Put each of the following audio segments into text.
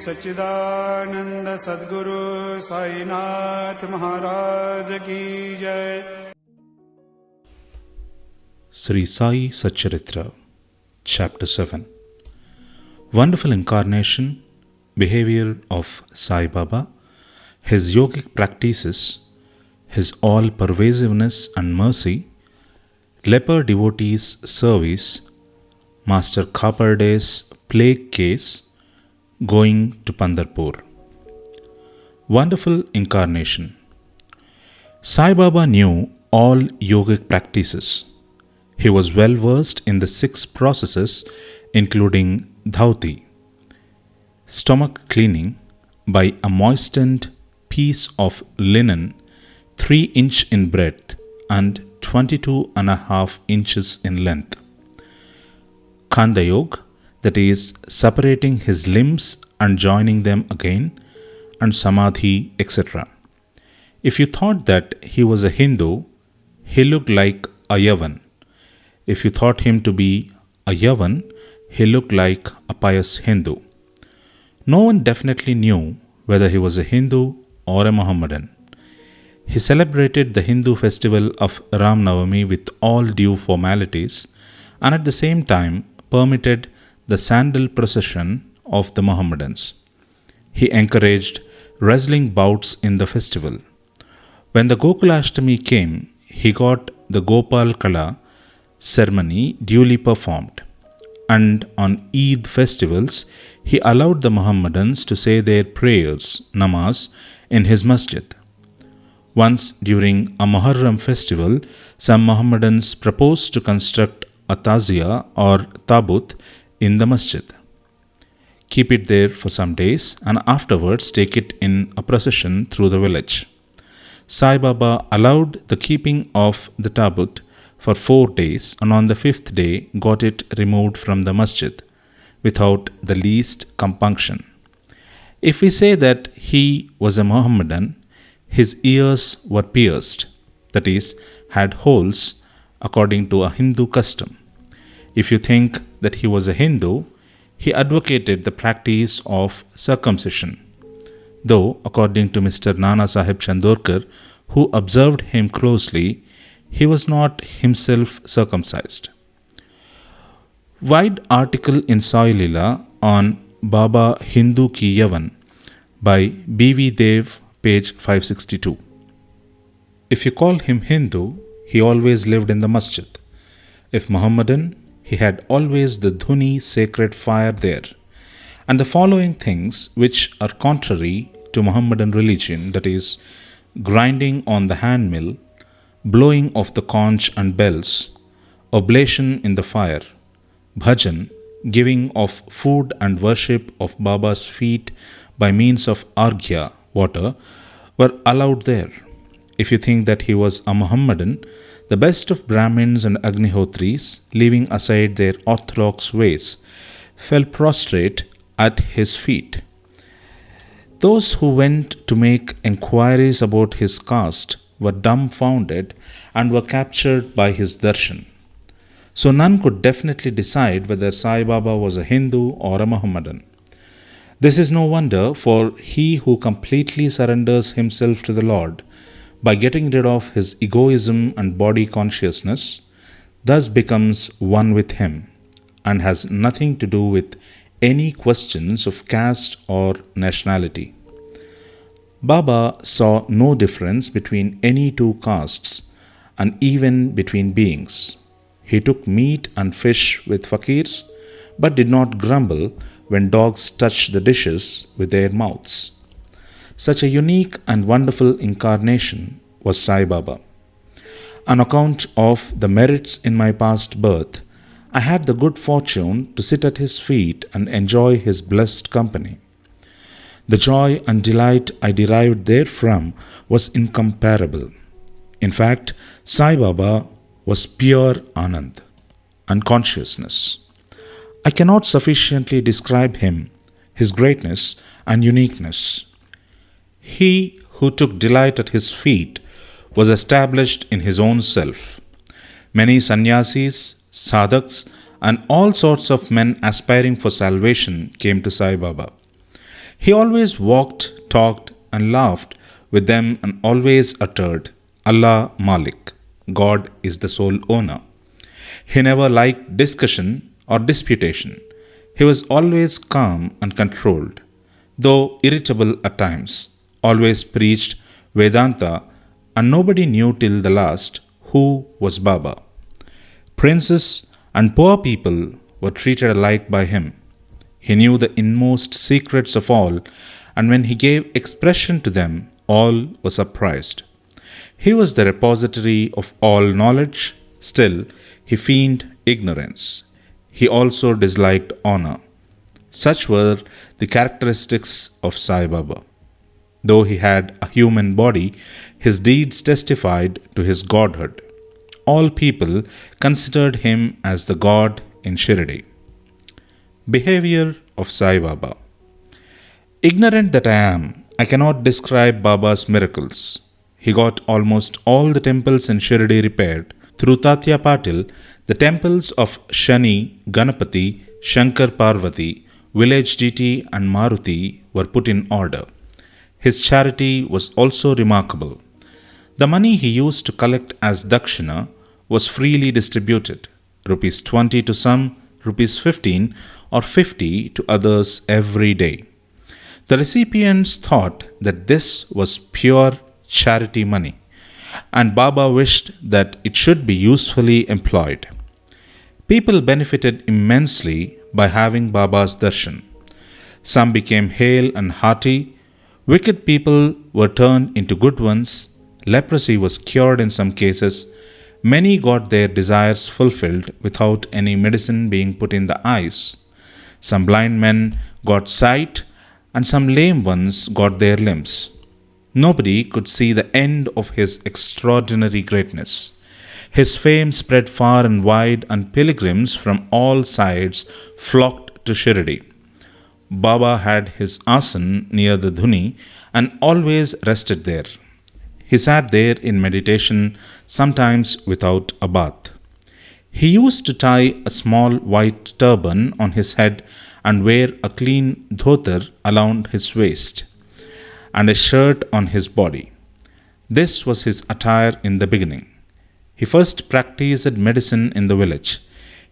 सच्चिदानंद सद्गुरु साईनाथ महाराज की जय। Sri Sai Satcharitra, Chapter 7. Wonderful Incarnation, Behavior of Sai Baba, His Yogic Practices, His All-Pervasiveness and Mercy, Leper Devotees' Service, Master Khaparde's Plague Case, Going to Pandharpur. Wonderful Incarnation. Sai Baba knew all yogic practices. He was well versed in the 6 processes, including dhauti, stomach cleaning by a moistened piece of linen 3 inch in breadth and 22.5 inches in length. Khanda Yoga, that is, separating his limbs and joining them again, and Samadhi, etc. If you thought that he was a Hindu, he looked like a Yavan. If you thought him to be a Yavan, he looked like a pious Hindu. No one definitely knew whether he was a Hindu or a Mohammedan. He celebrated the Hindu festival of Ram Navami with all due formalities and at the same time permitted the sandal procession of the Mohammedans. He encouraged wrestling bouts in the festival. When the Gokulashtami came, he got the Gopal Kala ceremony duly performed, and on Eid festivals he allowed the Mohammedans to say their prayers, namaz, in his masjid. Once during a Muharram festival, some Mohammedans proposed to construct a tazia or tabut in the masjid, keep it there for some days, and afterwards take it in a procession through the village. Sai Baba allowed the keeping of the tabut for 4 days, and on the 5th day got it removed from the masjid without the least compunction. If we say that he was a Mohammedan, his ears were pierced, that is, had holes according to a Hindu custom. If you think that he was a Hindu, he advocated the practice of circumcision, though according to Mr. Nana Sahib Chandorkar, who observed him closely, he was not himself circumcised. Wide article in Sai Leela on Baba Hindu Ki Yavan by B.V. Dev, page 562. If you call him Hindu, he always lived in the masjid. If Mohammedan, he had always the dhuni sacred fire there. And the following things which are contrary to Mohammedan religion, that is, grinding on the hand mill, blowing of the conch and bells, oblation in the fire, bhajan, giving of food and worship of Baba's feet by means of arghya, water, were allowed there. If you think that he was a Mohammedan, the best of Brahmins and Agnihotris, leaving aside their orthodox ways, fell prostrate at his feet. Those who went to make enquiries about his caste were dumbfounded and were captured by his darshan. So none could definitely decide whether Sai Baba was a Hindu or a Mohammedan. This is no wonder, for he who completely surrenders himself to the Lord by getting rid of his egoism and body consciousness thus becomes one with him and has nothing to do with any questions of caste or nationality. Baba saw no difference between any 2 castes and even between beings. He took meat and fish with fakirs, but did not grumble when dogs touched the dishes with their mouths. Such a unique and wonderful incarnation was Sai Baba. On account of the merits in my past birth, I had the good fortune to sit at his feet and enjoy his blessed company. The joy and delight I derived therefrom was incomparable. In fact, Sai Baba was pure Anand and consciousness. I cannot sufficiently describe him, his greatness and uniqueness. He who took delight at his feet was established in his own self. Many sannyasis, sadhaks, and all sorts of men aspiring for salvation came to Sai Baba. He always walked, talked, and laughed with them and always uttered, Allah Malik, God is the sole owner. He never liked discussion or disputation. He was always calm and controlled, though irritable at times, always preached Vedanta, and nobody knew till the last who was Baba. Princes and poor people were treated alike by him. He knew the inmost secrets of all, and when he gave expression to them, all were surprised. He was the repository of all knowledge, still, he feigned ignorance. He also disliked honor. Such were the characteristics of Sai Baba. Though he had a human body, his deeds testified to his godhood. All people considered him as the god in Shirdi. Behavior of Sai Baba. Ignorant that I am, I cannot describe Baba's miracles. He got almost all the temples in Shirdi repaired. Through Tatya Patil, the temples of Shani, Ganapati, Shankar Parvati, village deity and Maruti were put in order. His charity was also remarkable. The money he used to collect as dakshina was freely distributed, rupees 20 to some, rupees 15 or 50 to others every day. The recipients thought that this was pure charity money, and Baba wished that it should be usefully employed. People benefited immensely by having Baba's darshan. Some became hale and hearty. Wicked people were turned into good ones. Leprosy was cured in some cases. Many got their desires fulfilled without any medicine being put in the eyes. Some blind men got sight, and some lame ones got their limbs. Nobody could see the end of his extraordinary greatness. His fame spread far and wide, and pilgrims from all sides flocked to Shirdi. Baba had his asan near the dhuni and always rested there. He sat there in meditation, sometimes without a bath. He used to tie a small white turban on his head and wear a clean dhotar around his waist and a shirt on his body. This was his attire in the beginning. He first practiced medicine in the village.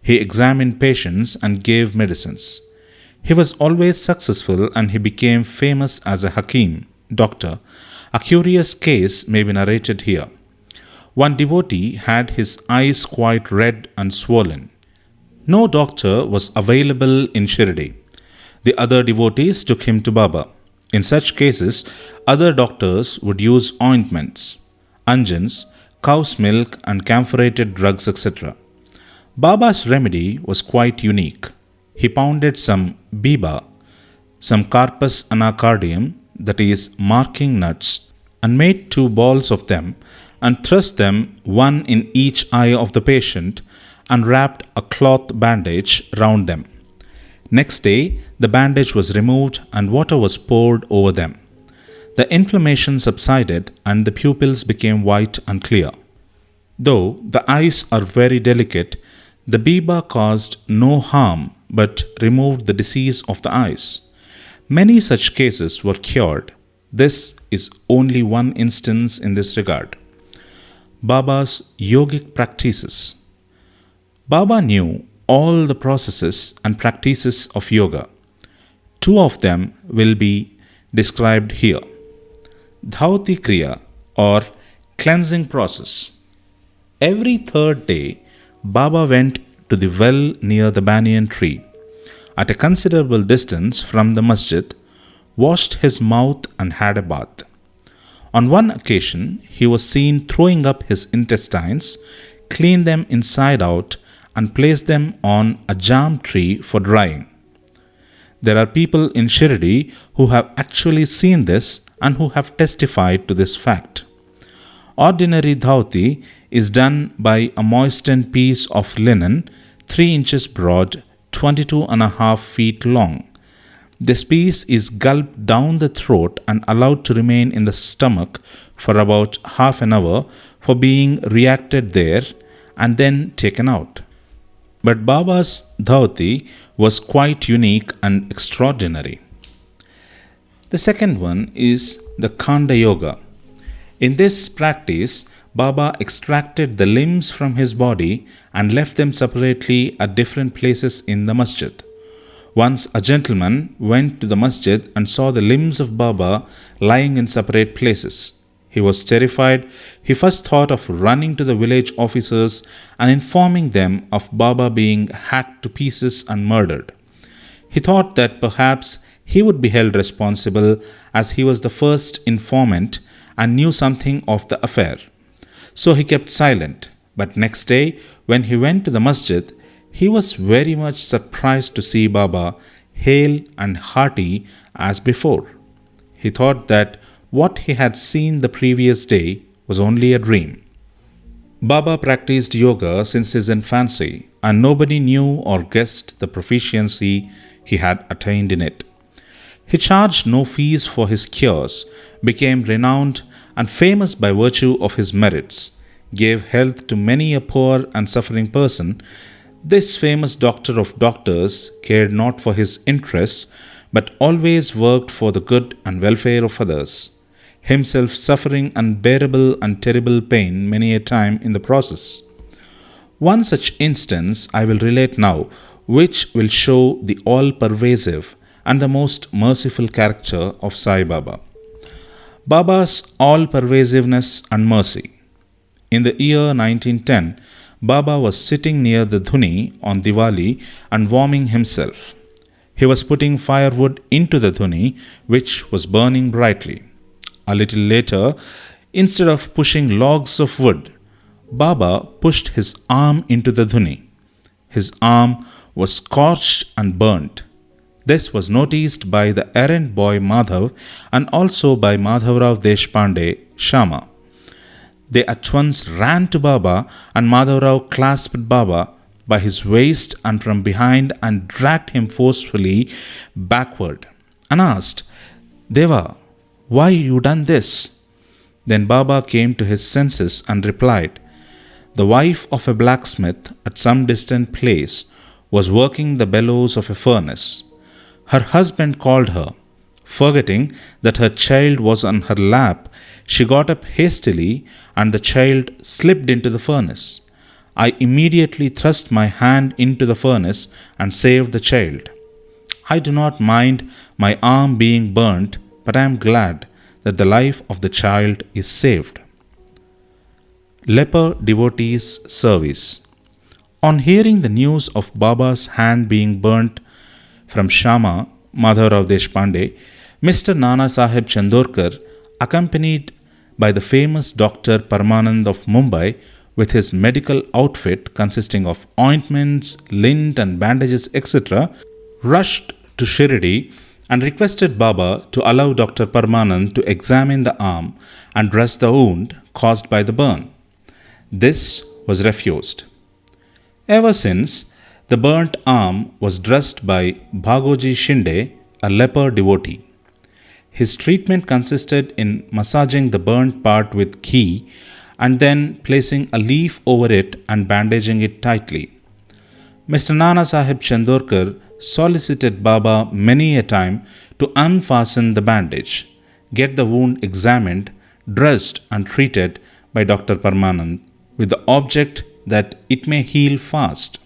He examined patients and gave medicines. He was always successful, and he became famous as a Hakim, doctor. A curious case may be narrated here. One devotee had his eyes quite red and swollen. No doctor was available in Shirdi. The other devotees took him to Baba. In such cases, other doctors would use ointments, unguents, cow's milk, and camphorated drugs, etc. Baba's remedy was quite unique. He pounded some biba, some carpus anacardium, that is, marking nuts, and made 2 balls of them, and thrust them one in each eye of the patient, and wrapped a cloth bandage round them. Next day, the bandage was removed and water was poured over them. The inflammation subsided and the pupils became white and clear. Though the eyes are very delicate, the biba caused no harm but removed the disease of the eyes. Many such cases were cured. This is only one instance in this regard. Baba's yogic practices. Baba knew all the processes and practices of yoga. 2 of them will be described here. Dhauti Kriya, or cleansing process. Every 3rd day, Baba went to the well near the banyan tree, at a considerable distance from the masjid, washed his mouth and had a bath. On one occasion, he was seen throwing up his intestines, cleaned them inside out, and placed them on a jam tree for drying. There are people in Shirdi who have actually seen this and who have testified to this fact. Ordinary dhauti is done by a moistened piece of linen 3 inches broad, 22.5 feet long. This piece is gulped down the throat and allowed to remain in the stomach for about half an hour for being reacted there and then taken out. But Baba's dhauti was quite unique and extraordinary. The second one is the Khanda Yoga. In this practice, Baba extracted the limbs from his body and left them separately at different places in the masjid. Once a gentleman went to the masjid and saw the limbs of Baba lying in separate places. He was terrified. He first thought of running to the village officers and informing them of Baba being hacked to pieces and murdered. He thought that perhaps he would be held responsible as he was the first informant and knew something of the affair. So he kept silent. But next day, when he went to the masjid, he was very much surprised to see Baba hale and hearty as before. He thought that what he had seen the previous day was only a dream. Baba practiced yoga since his infancy, and nobody knew or guessed the proficiency he had attained in it. He charged no fees for his cures, became renowned and famous by virtue of his merits, gave health to many a poor and suffering person. This famous doctor of doctors cared not for his interests, but always worked for the good and welfare of others, himself suffering unbearable and terrible pain many a time in the process. One such instance I will relate now, which will show the all-pervasive and the most merciful character of Sai Baba. Baba's all-pervasiveness and mercy. In the year 1910, Baba was sitting near the dhuni on Diwali and warming himself. He was putting firewood into the dhuni, which was burning brightly. A little later, instead of pushing logs of wood, Baba pushed his arm into the dhuni. His arm was scorched and burnt. This was noticed by the errand boy Madhav and also by Madhavrao Deshpande, Shama. They at once ran to Baba, and Madhavrao clasped Baba by his waist and from behind and dragged him forcefully backward and asked, "Deva, why you done this?" Then Baba came to his senses and replied, "The wife of a blacksmith at some distant place was working the bellows of a furnace. Her husband called her. Forgetting that her child was on her lap, she got up hastily and the child slipped into the furnace. I immediately thrust my hand into the furnace and saved the child. I do not mind my arm being burnt, but I am glad that the life of the child is saved." Leper Devotees Service. On hearing the news of Baba's hand being burnt from Shama, Madhavrao Deshpande, Mr. Nana Sahib Chandorkar, accompanied by the famous Dr. Parmanand of Mumbai with his medical outfit consisting of ointments, lint and bandages, etc., rushed to Shirdi and requested Baba to allow Dr. Parmanand to examine the arm and dress the wound caused by the burn. This was refused. Ever since, the burnt arm was dressed by Bhagoji Shinde, a leper devotee. His treatment consisted in massaging the burnt part with ghee and then placing a leaf over it and bandaging it tightly. Mr. Nana Sahib Chandorkar solicited Baba many a time to unfasten the bandage, get the wound examined, dressed and treated by Dr. Parmanand with the object that it may heal fast.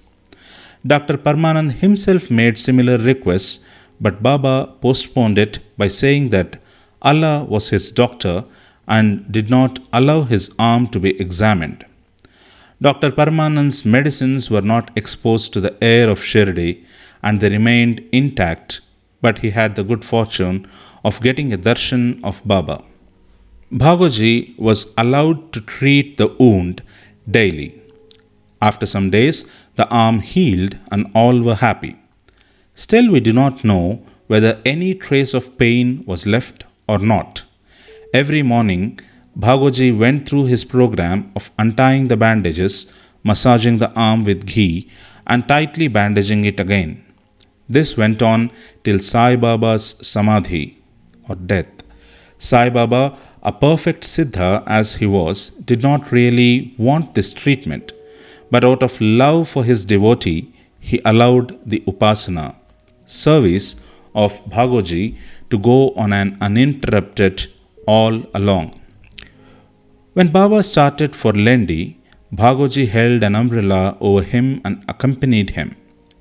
Dr. Parmanand himself made similar requests, but Baba postponed it by saying that Allah was his doctor and did not allow his arm to be examined. Dr. Parmanand's medicines were not exposed to the air of Shirdi and they remained intact, but he had the good fortune of getting a darshan of Baba. Bhagoji was allowed to treat the wound daily. After some days, the arm healed and all were happy. Still, we do not know whether any trace of pain was left or not. Every morning, Bhagoji went through his program of untying the bandages, massaging the arm with ghee, and tightly bandaging it again. This went on till Sai Baba's samadhi or death. Sai Baba, a perfect siddha as he was, did not really want this treatment, but out of love for his devotee, he allowed the upasana, service of Bhagoji to go on an uninterrupted all along. When Baba started for Lendi, Bhagoji held an umbrella over him and accompanied him.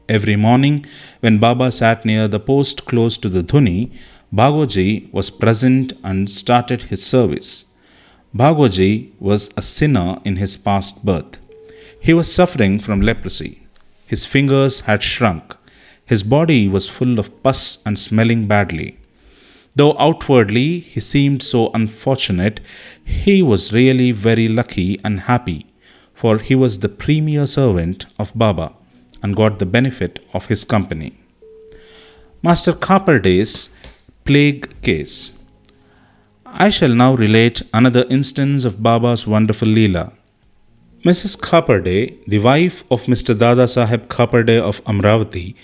Every morning, when Baba sat near the post close to the dhuni, Bhagoji was present and started his service. Bhagoji was a sinner in his past birth. He was suffering from leprosy. His fingers had shrunk. His body was full of pus and smelling badly. Though outwardly he seemed so unfortunate, he was really very lucky and happy, for he was the premier servant of Baba and got the benefit of his company. Master Kaparde's plague case. I shall now relate another instance of Baba's wonderful Leela. Mrs. Kaparde, the wife of Mr. Dada Saheb Kaparde of Amravati,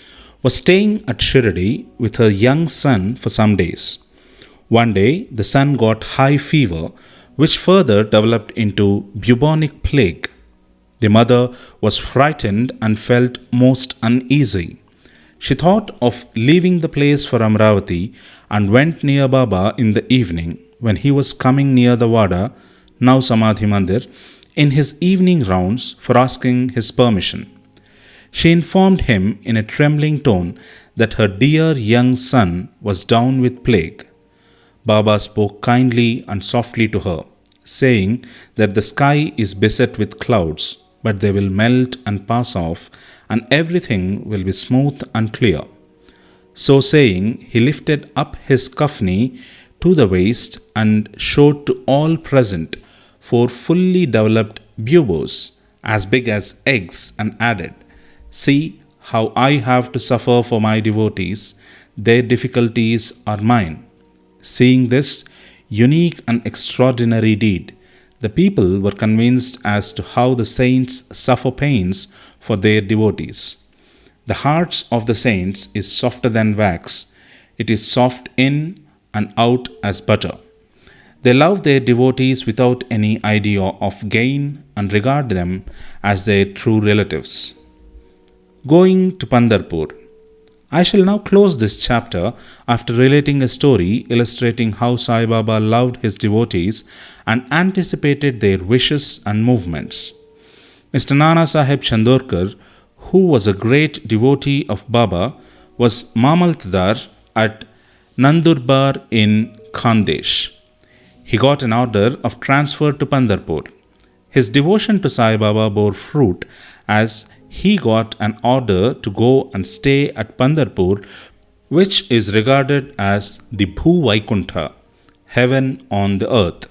was staying at Shirdi with her young son for some days. One day, the son got high fever, which further developed into bubonic plague. The mother was frightened and felt most uneasy. She thought of leaving the place for Amravati and went near Baba in the evening when he was coming near the Wada, now Samadhi Mandir, in his evening rounds for asking his permission. She informed him in a trembling tone that her dear young son was down with plague. Baba spoke kindly and softly to her, saying that the sky is beset with clouds, but they will melt and pass off, and everything will be smooth and clear. So saying, he lifted up his kafni to the waist and showed to all present 4 fully developed buboes as big as eggs and added, "See how I have to suffer for my devotees, their difficulties are mine." Seeing this unique and extraordinary deed, the people were convinced as to how the saints suffer pains for their devotees. The hearts of the saints is softer than wax. It is soft in and out as butter. They love their devotees without any idea of gain and regard them as their true relatives. Going to Pandharpur. I shall now close this chapter after relating a story illustrating how Sai Baba loved his devotees and anticipated their wishes and movements. Mr. Nana Sahib Chandorkar, who was a great devotee of Baba, was Mamaltdar at Nandurbar in Khandesh. He got an order of transfer to Pandharpur. His devotion to Sai Baba bore fruit as he got an order to go and stay at Pandharpur, which is regarded as the Bhu Vaikuntha, heaven on the earth.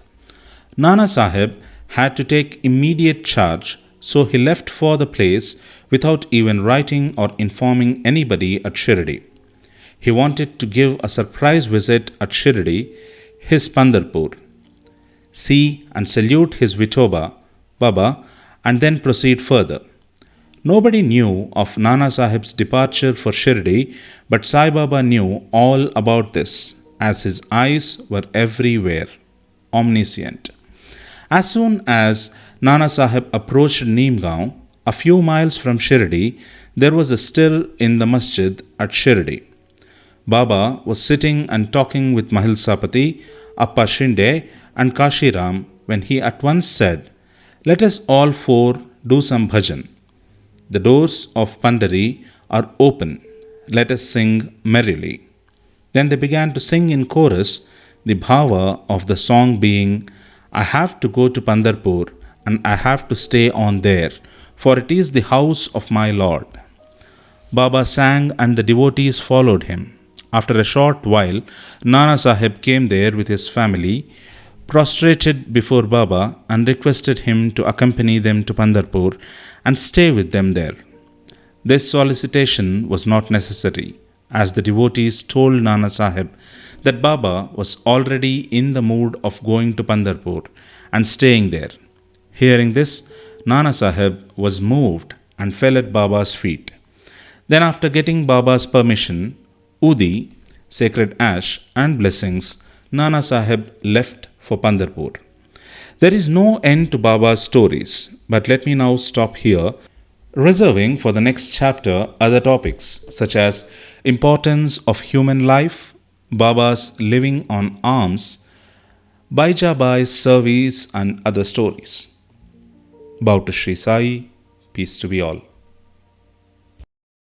Nana Sahib had to take immediate charge, so he left for the place without even writing or informing anybody at Shirdi. He wanted to give a surprise visit at Shirdi, his Pandharpur, see and salute his Vithoba, Baba, and then proceed further. Nobody knew of Nana Sahib's departure for Shirdi, but Sai Baba knew all about this, as his eyes were everywhere, omniscient. As soon as Nana Sahib approached Neemgaon, a few miles from Shirdi, there was a stir in the masjid at Shirdi. Baba was sitting and talking with Mahilsapati, Appa Shinde, and Kashiram when he at once said, "Let us all 4 do some bhajan. The doors of Pandari are open. Let us sing merrily." Then they began to sing in chorus, the bhava of the song being, "I have to go to Pandharpur and I have to stay on there, for it is the house of my Lord." Baba sang and the devotees followed him. After a short while, Nana Sahib came there with his family, prostrated before Baba and requested him to accompany them to Pandharpur and stay with them there. This solicitation was not necessary, as the devotees told Nana Sahib that Baba was already in the mood of going to Pandharpur and staying there. Hearing this, Nana Sahib was moved and fell at Baba's feet. Then, after getting Baba's permission, Udi, sacred ash, and blessings, Nana Sahib left for Pandharpur. There is no end to Baba's stories, but let me now stop here, reserving for the next chapter other topics such as importance of human life, Baba's living on alms, Baijabai's service, and other stories. Bow to Sri Sai, peace to be all.